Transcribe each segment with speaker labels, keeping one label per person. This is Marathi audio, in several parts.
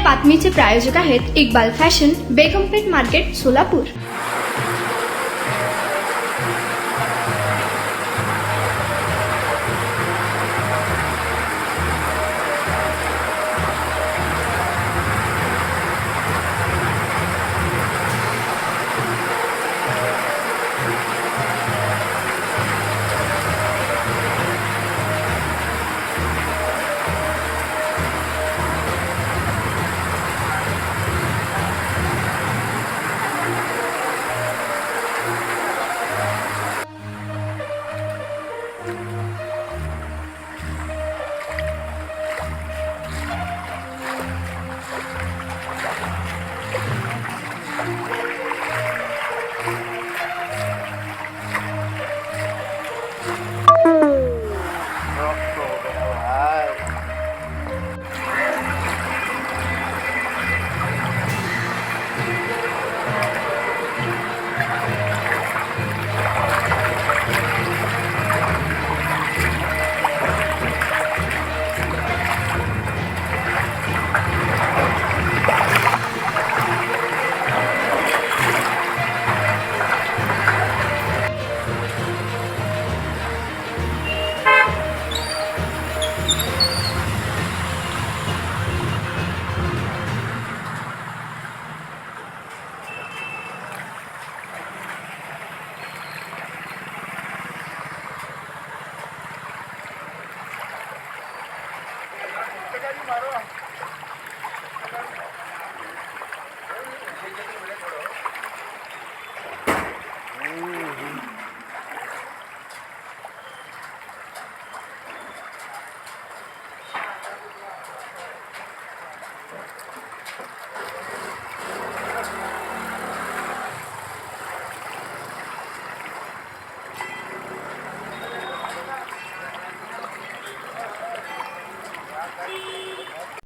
Speaker 1: बातमीचे प्रायोजक आहेत इक्बाल फॅशन, बेगमपेठ मार्केट, सोलापूर।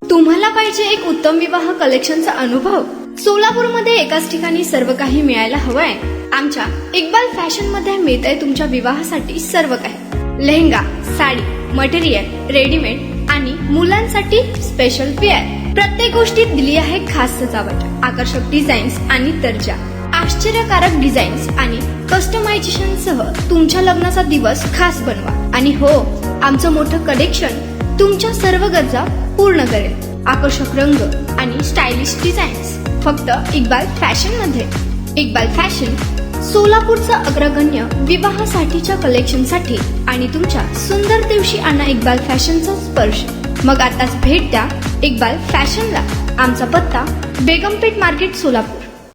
Speaker 1: तुम्हाला पाहिजे एक उत्तम विवाह कलेक्शनचा अनुभव? सोलापूरमध्ये एकाच ठिकाणी सर्व काही मिळायला हवंय? आमच्या इक्बाल फॅशन मध्ये मिळतंय तुमच्या विवाहासाठी सर्व काही। लेहंगा, साडी, मटेरियल, रेडीमेड आणि मुलांसाठी स्पेशल वेअर। प्रत्येक गोष्टीत दिली आहे खास सजावट, आकर्षक डिझाईन्स आणि दर्जा, आश्चर्यकारक डिझाईन्स आणि कस्टमायझेशन सह तुमच्या लग्नाचा दिवस खास बनवा। आणि हो, आमचं मोठं कलेक्शन तुमच्या सर्व गरजा पूर्ण करेल। आकर्षक रंग आणि स्टायलिश डिझाईन्स फक्त इक्बाल फॅशन मध्ये। इक्बाल फॅशन सोलापूरचा अग्रगण्य विवाहासाठीच्या कलेक्शनसाठी आणि तुमच्या सुंदर दिवशी आणा इक्बाल फॅशनचा स्पर्श। मग आताच भेट द्या इक्बाल फॅशनला। आमचा पत्ता बेगमपेठ मार्केट, सोलापूर।